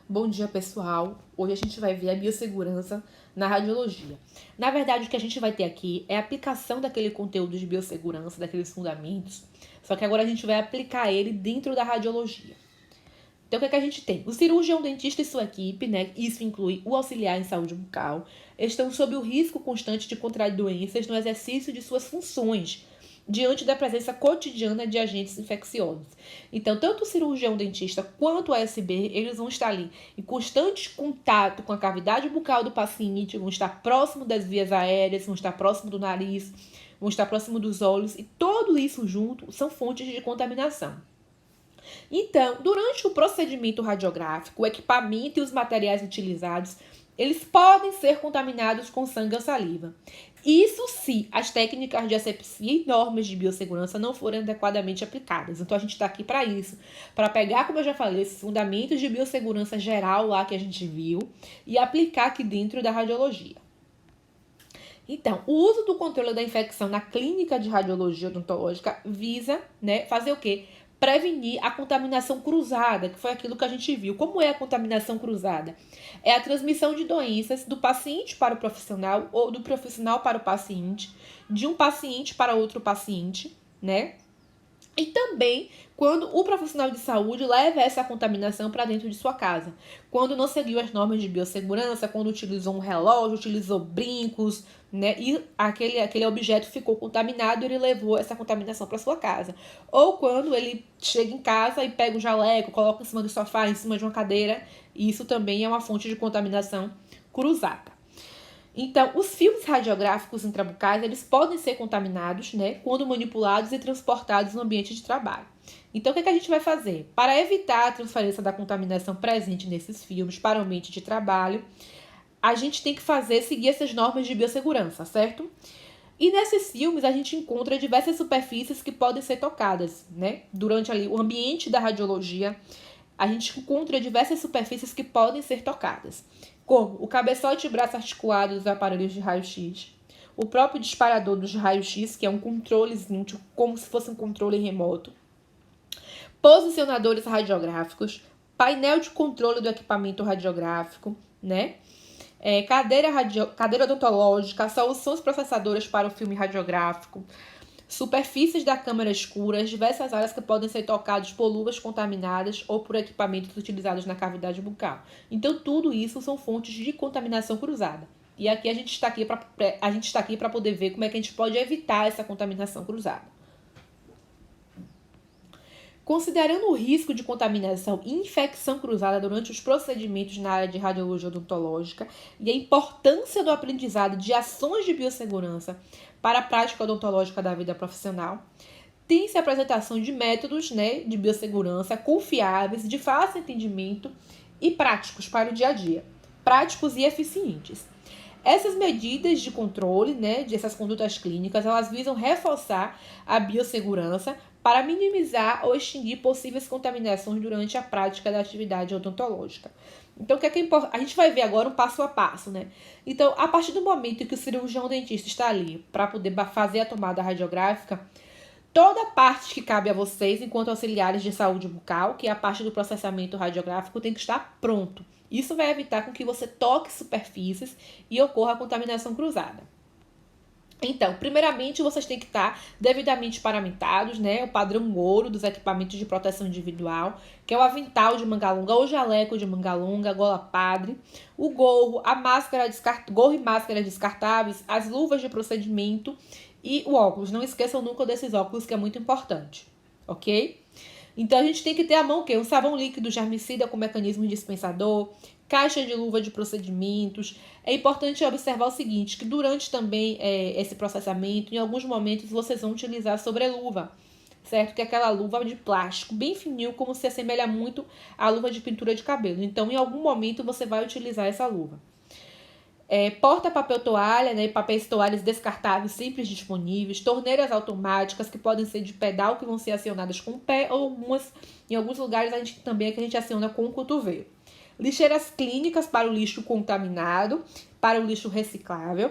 Bom dia, pessoal. Hoje a gente vai ver a biossegurança na radiologia. Na verdade, o que a gente vai ter aqui é a aplicação daquele conteúdo de biossegurança, daqueles fundamentos, só que agora a gente vai aplicar ele dentro da radiologia. Então, o que é que a gente tem? O cirurgião dentista e sua equipe, né? Isso inclui o auxiliar em saúde bucal, estão sob o risco constante de contrair doenças no exercício de suas funções, diante da presença cotidiana de agentes infecciosos. Então, tanto o cirurgião dentista quanto o ASB, eles vão estar ali em constante contato com a cavidade bucal do paciente, vão estar próximo das vias aéreas, vão estar próximo do nariz, vão estar próximo dos olhos, e tudo isso junto são fontes de contaminação. Então, durante o procedimento radiográfico, o equipamento e os materiais utilizados, eles podem ser contaminados com sangue ou saliva. Isso se as técnicas de asepsia e normas de biossegurança não forem adequadamente aplicadas. Então, a gente está aqui para isso, para pegar, como eu já falei, esses fundamentos de biossegurança geral lá que a gente viu e aplicar aqui dentro da radiologia. Então, o uso do controle da infecção na clínica de radiologia odontológica visa, fazer o quê? Prevenir a contaminação cruzada, que foi aquilo que a gente viu. Como é a contaminação cruzada? É a transmissão de doenças do paciente para o profissional ou do profissional para o paciente, de um paciente para outro paciente, né? E também quando o profissional de saúde leva essa contaminação para dentro de sua casa. Quando não seguiu as normas de biossegurança, quando utilizou um relógio, utilizou brincos, né? E aquele objeto ficou contaminado e ele levou essa contaminação para sua casa. Ou quando ele chega em casa e pega um jaleco, coloca em cima do sofá, em cima de uma cadeira. E isso também é uma fonte de contaminação cruzada. Então, os filmes radiográficos intrabucais, eles podem ser contaminados, quando manipulados e transportados no ambiente de trabalho. Então, o que a gente vai fazer? Para evitar a transferência da contaminação presente nesses filmes para o ambiente de trabalho, a gente tem que seguir essas normas de biossegurança, certo? E nesses filmes a gente encontra diversas superfícies que podem ser tocadas, Durante ali o ambiente da radiologia, a gente encontra diversas superfícies que podem ser tocadas, como o cabeçote e braço articulado dos aparelhos de raio-x, o próprio disparador dos raios-x, que é um controlezinho, como se fosse um controle remoto, posicionadores radiográficos, painel de controle do equipamento radiográfico, cadeira odontológica, soluções processadoras para o filme radiográfico, superfícies da câmara escuras, diversas áreas que podem ser tocadas por luvas contaminadas ou por equipamentos utilizados na cavidade bucal. Então, tudo isso são fontes de contaminação cruzada. E aqui a gente está aqui para poder ver como é que a gente pode evitar essa contaminação cruzada. Considerando o risco de contaminação e infecção cruzada durante os procedimentos na área de radiologia odontológica e a importância do aprendizado de ações de biossegurança para a prática odontológica da vida profissional, tem-se a apresentação de métodos de biossegurança confiáveis, de fácil entendimento e práticos para o dia a dia, práticos e eficientes. Essas medidas de controle, dessas condutas clínicas, elas visam reforçar a biossegurança para minimizar ou extinguir possíveis contaminações durante a prática da atividade odontológica. Então, o que é importante? A gente vai ver agora um passo a passo, Então, a partir do momento que o cirurgião dentista está ali para poder fazer a tomada radiográfica, toda a parte que cabe a vocês, enquanto auxiliares de saúde bucal, que é a parte do processamento radiográfico, tem que estar pronto. Isso vai evitar com que você toque superfícies e ocorra a contaminação cruzada. Então, primeiramente, vocês têm que estar devidamente paramentados, o padrão ouro dos equipamentos de proteção individual, que é o avental de manga longa ou jaleco de manga longa, gola padre, o gorro, gorro e máscara descartáveis, as luvas de procedimento e o óculos. Não esqueçam nunca desses óculos, que é muito importante, ok? Então, a gente tem que ter à mão o quê? Um sabão líquido germicida com mecanismo dispensador, caixa de luva de procedimentos. É importante observar o seguinte, que durante também esse processamento, em alguns momentos vocês vão utilizar sobreluva, certo? Que é aquela luva de plástico, bem fininho, como se assemelha muito à luva de pintura de cabelo. Então, em algum momento você vai utilizar essa luva. Porta-papel toalha, e papéis toalhas descartáveis sempre disponíveis, torneiras automáticas que podem ser de pedal, que vão ser acionadas com o pé, ou em alguns lugares a gente aciona com o cotovelo. Lixeiras clínicas para o lixo contaminado, para o lixo reciclável.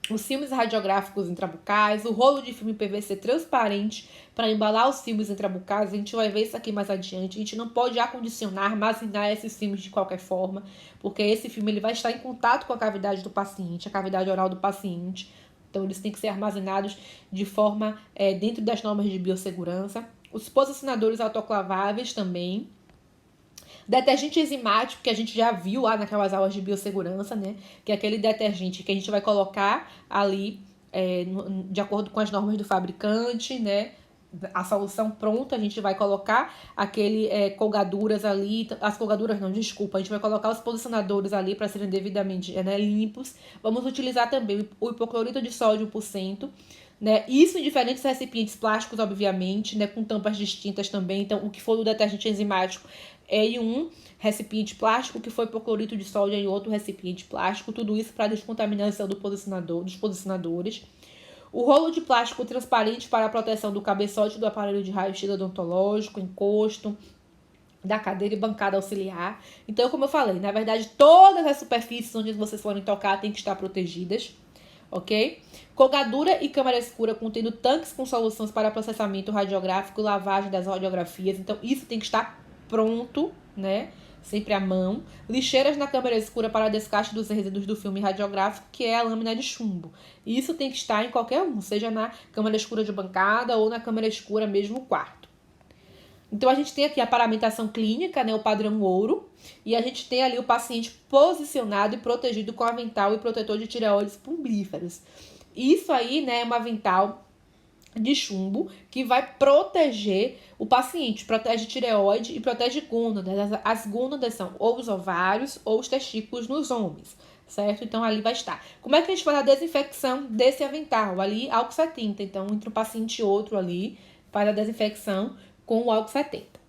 os filmes radiográficos intrabucais, o rolo de filme PVC transparente para embalar os filmes intrabucais. A gente vai ver isso aqui mais adiante. A gente não pode acondicionar, armazenar esses filmes de qualquer forma, porque esse filme ele vai estar em contato com a cavidade do paciente, a cavidade oral do paciente. Então, eles têm que ser armazenados de forma dentro das normas de biossegurança. Os posicionadores autoclaváveis também. Detergente enzimático, que a gente já viu lá naquelas aulas de biossegurança, né? Que é aquele detergente que a gente vai colocar ali de acordo com as normas do fabricante, né? A solução pronta, a gente vai colocar colgaduras ali, as colgaduras não, desculpa, a gente vai colocar os posicionadores ali para serem devidamente limpos. Vamos utilizar também o hipoclorito de sódio 1%, né? Isso em diferentes recipientes plásticos, obviamente, né? Com tampas distintas também. Então, o que for do detergente enzimático é em um recipiente plástico, que foi hipoclorito de sódio em outro recipiente plástico. Tudo isso para descontaminação dos posicionadores. O rolo de plástico transparente para a proteção do cabeçote do aparelho de raio-x odontológico, encosto da cadeira e bancada auxiliar. Então, como eu falei, na verdade, todas as superfícies onde vocês forem tocar têm que estar protegidas, ok? Colgadura e câmara escura contendo tanques com soluções para processamento radiográfico e lavagem das radiografias. Então, isso tem que estar pronto, né? Sempre à mão. Lixeiras na câmara escura para descarte dos resíduos do filme radiográfico, que é a lâmina de chumbo. Isso tem que estar em qualquer um, seja na câmara escura de bancada ou na câmara escura mesmo quarto. Então, a gente tem aqui a paramentação clínica, né, o padrão ouro, e a gente tem ali o paciente posicionado e protegido com avental e protetor de tireoides pumbríferos. Isso aí, né, é um avental de chumbo que vai proteger o paciente, protege tireoide e protege gônadas. As gônadas são ou os ovários ou os testículos nos homens, certo? Então ali vai estar. Como é que a gente faz a desinfecção desse avental? Ali álcool 70. Então entre um paciente e outro ali faz a desinfecção com o álcool 70.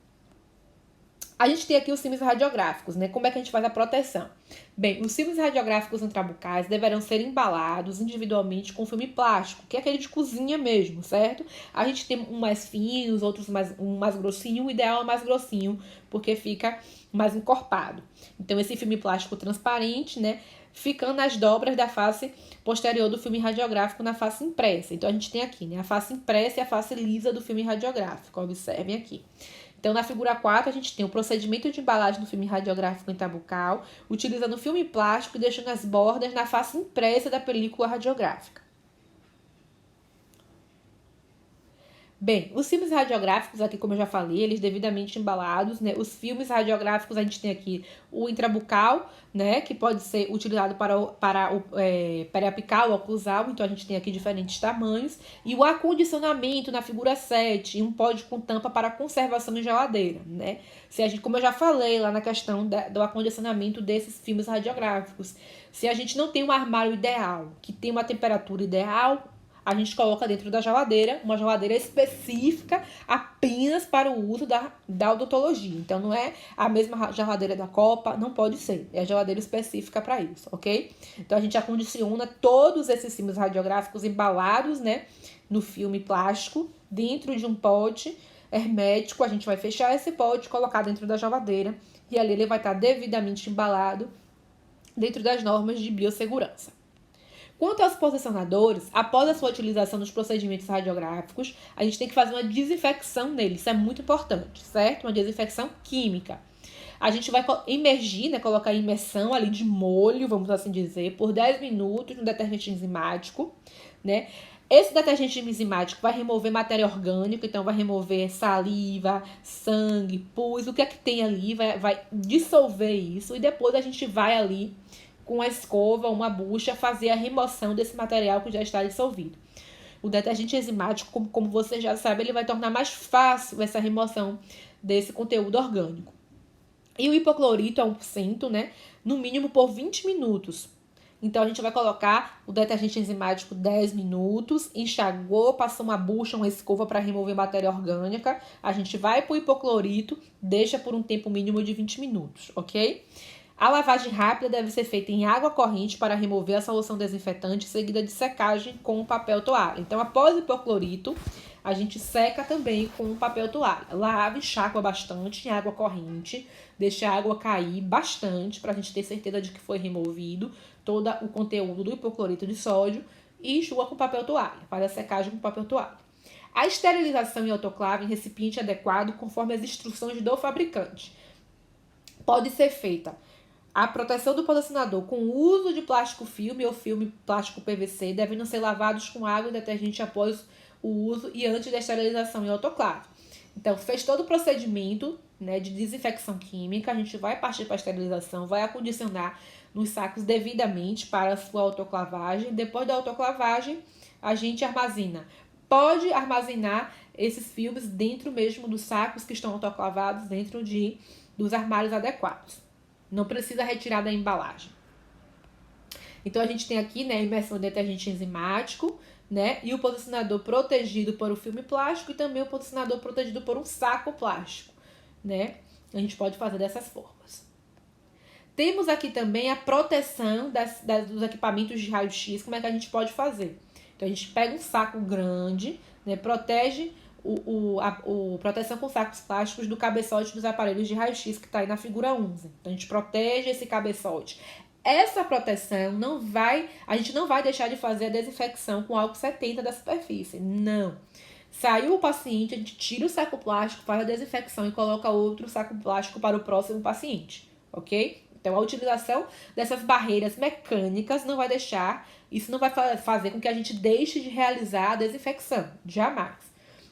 A gente tem aqui os filmes radiográficos, né? Como é que a gente faz a proteção? Bem, os filmes radiográficos intrabucais deverão ser embalados individualmente com filme plástico, que é aquele de cozinha mesmo, certo? A gente tem um mais finos, outros um mais grossinho. O ideal é mais grossinho, porque fica mais encorpado. Então, esse filme plástico transparente, né? Ficando nas dobras da face posterior do filme radiográfico na face impressa. Então, a gente tem aqui, né? A face impressa e a face lisa do filme radiográfico. Observem aqui. Então, na figura 4, a gente tem o procedimento de embalagem do filme radiográfico intrabucal, utilizando filme plástico e deixando as bordas na face impressa da película radiográfica. Bem, os filmes radiográficos, aqui como eu já falei, eles devidamente embalados, né? Os filmes radiográficos, a gente tem aqui o intrabucal, né? Que pode ser utilizado para o periapical ou oclusal, então a gente tem aqui diferentes tamanhos. E o acondicionamento na figura 7, um pote com tampa para conservação em geladeira, né? Se a gente, como eu já falei lá na questão do acondicionamento desses filmes radiográficos, se a gente não tem um armário ideal, que tem uma temperatura ideal, a gente coloca dentro da geladeira, uma geladeira específica apenas para o uso da odontologia. Então, não é a mesma geladeira da copa, não pode ser. É a geladeira específica para isso, ok? Então, a gente acondiciona todos esses filmes radiográficos embalados, né, no filme plástico, dentro de um pote hermético. A gente vai fechar esse pote, colocar dentro da geladeira e ali ele vai estar devidamente embalado dentro das normas de biossegurança. Quanto aos posicionadores, após a sua utilização nos procedimentos radiográficos, a gente tem que fazer uma desinfecção nele. Isso é muito importante, certo? Uma desinfecção química. A gente vai imergir, né, colocar imersão ali de molho, vamos assim dizer, por 10 minutos no detergente enzimático, né? Esse detergente enzimático vai remover matéria orgânica, então vai remover saliva, sangue, pus, o que é que tem ali, vai dissolver isso e depois a gente vai ali com a escova, uma bucha, fazer a remoção desse material que já está dissolvido. O detergente enzimático, como você já sabe, ele vai tornar mais fácil essa remoção desse conteúdo orgânico. E o hipoclorito é 1%, né? No mínimo por 20 minutos. Então, a gente vai colocar o detergente enzimático 10 minutos, enxagou, passou uma bucha, uma escova para remover matéria orgânica. A gente vai para o hipoclorito, deixa por um tempo mínimo de 20 minutos, ok? A lavagem rápida deve ser feita em água corrente para remover a solução desinfetante, seguida de secagem com o papel toalha. Então, após o hipoclorito, a gente seca também com o papel toalha. Lava, enxágua bastante em água corrente, deixa a água cair bastante para a gente ter certeza de que foi removido todo o conteúdo do hipoclorito de sódio e enxuga com papel toalha, faz a secagem com papel toalha. A esterilização em autoclave em recipiente adequado conforme as instruções do fabricante. Pode ser feita a proteção do patrocinador com o uso de plástico filme ou filme plástico PVC, devendo ser lavados com água e detergente após o uso e antes da esterilização em autoclave. Então, fez todo o procedimento, né, de desinfecção química, a gente vai partir para a esterilização, vai acondicionar nos sacos devidamente para a sua autoclavagem. Depois da autoclavagem, a gente armazena. Pode armazenar esses filmes dentro mesmo dos sacos que estão autoclavados, dentro dos armários adequados. Não precisa retirar da embalagem. Então, a gente tem aqui, né, a imersão de detergente enzimático, né, e o posicionador protegido por um filme plástico e também o posicionador protegido por um saco plástico, né? A gente pode fazer dessas formas. Temos aqui também a proteção dos equipamentos de raio-x. Como é que a gente pode fazer? Então, a gente pega um saco grande, né, protege proteção com sacos plásticos do cabeçote dos aparelhos de raio-x que está aí na figura 11. Então, a gente protege esse cabeçote. Essa proteção a gente não vai deixar de fazer a desinfecção com álcool 70 da superfície. Não. Saiu o paciente, a gente tira o saco plástico, faz a desinfecção e coloca outro saco plástico para o próximo paciente, ok? Então, a utilização dessas barreiras mecânicas não vai deixar, isso não vai fazer com que a gente deixe de realizar a desinfecção, jamais.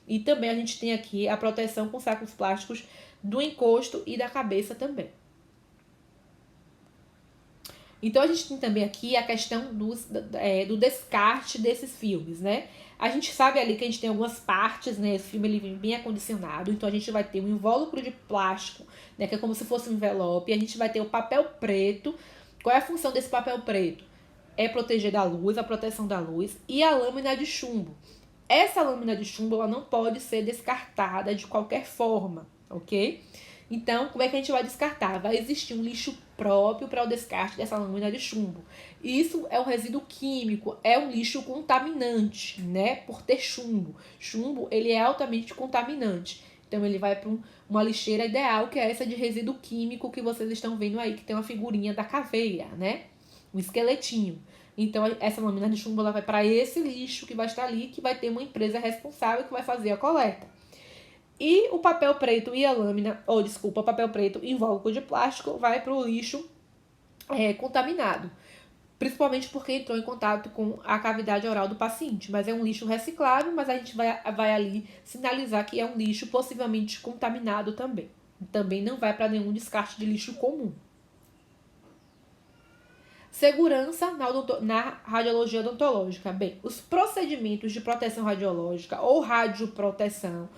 E também a gente tem aqui a proteção com sacos plásticos do encosto e da cabeça também. Então, a gente tem também aqui a questão do descarte desses filmes, né? A gente sabe ali que a gente tem algumas partes, né? Esse filme ele vem bem acondicionado, então a gente vai ter um invólucro de plástico, né? Que é como se fosse um envelope. A gente vai ter o papel preto. Qual é a função desse papel preto? É proteger da luz, a proteção da luz, e a lâmina de chumbo. Essa lâmina de chumbo ela não pode ser descartada de qualquer forma, ok? Então, como é que a gente vai descartar? Vai existir um lixo próprio para o descarte dessa lâmina de chumbo. Isso é um resíduo químico, é um lixo contaminante, né? Por ter chumbo. Chumbo, ele é altamente contaminante. Então, ele vai para uma lixeira ideal, que é essa de resíduo químico que vocês estão vendo aí, que tem uma figurinha da caveira, né? Um esqueletinho. Então, essa lâmina de chumbo ela vai para esse lixo que vai estar ali, que vai ter uma empresa responsável que vai fazer a coleta. E o papel preto e a lâmina, o papel preto e invólucro de plástico vai para o lixo contaminado. Principalmente porque entrou em contato com a cavidade oral do paciente. Mas é um lixo reciclável, mas a gente vai ali sinalizar que é um lixo possivelmente contaminado também. Também não vai para nenhum descarte de lixo comum. Segurança na radiologia odontológica. Bem, os procedimentos de proteção radiológica ou radioproteção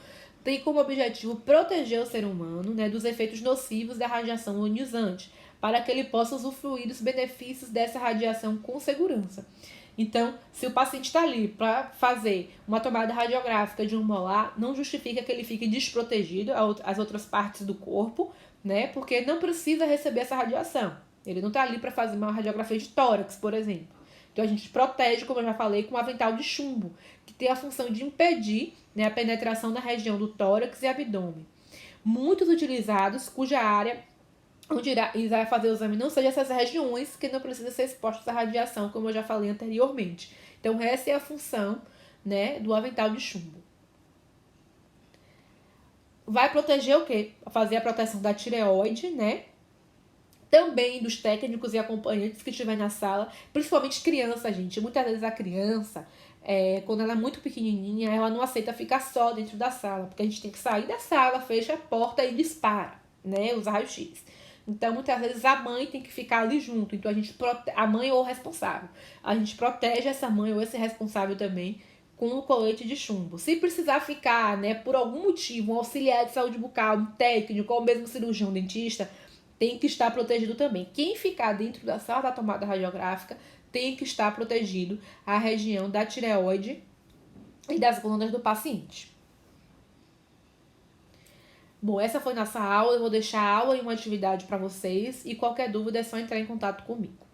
têm como objetivo proteger o ser humano, né, dos efeitos nocivos da radiação ionizante, para que ele possa usufruir dos benefícios dessa radiação com segurança. Então, se o paciente está ali para fazer uma tomada radiográfica de um molar, não justifica que ele fique desprotegido às outras partes do corpo, né, porque não precisa receber essa radiação. Ele não está ali para fazer uma radiografia de tórax, por exemplo. Então, a gente protege, como eu já falei, com um avental de chumbo, que tem a função de impedir, né, a penetração na região do tórax e abdômen. Muitos utilizados, cuja área onde irá fazer o exame não seja essas regiões, que não precisa ser expostas à radiação, como eu já falei anteriormente. Então, essa é a função, né, do avental de chumbo. Vai proteger o quê? Fazer a proteção da tireoide, né? Também dos técnicos e acompanhantes que estiver na sala, principalmente criança, gente. Muitas vezes a criança, quando ela é muito pequenininha, ela não aceita ficar só dentro da sala, porque a gente tem que sair da sala, fecha a porta e dispara, né, os raios-x. Então, muitas vezes a mãe tem que ficar ali junto. Então, a mãe ou o responsável. A gente protege essa mãe ou esse responsável também com o colete de chumbo. Se precisar ficar, né, por algum motivo, um auxiliar de saúde bucal, um técnico ou mesmo cirurgião dentista, tem que estar protegido também. Quem ficar dentro da sala da tomada radiográfica tem que estar protegido a região da tireoide e das glândulas do paciente. Bom, essa foi nossa aula. Eu vou deixar a aula e uma atividade para vocês. E qualquer dúvida é só entrar em contato comigo.